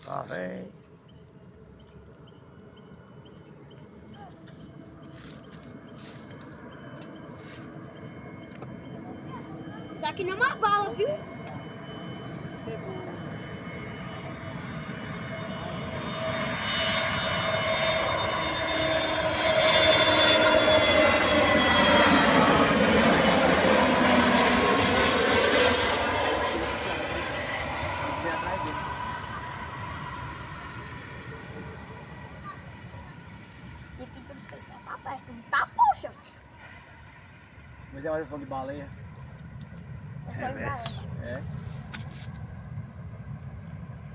Lá vem. Isso aqui não é uma bala, viu? Pegou. E pintura especial tá perto. Tá, poxa. Mas é uma som de baleia. É só ir pra É.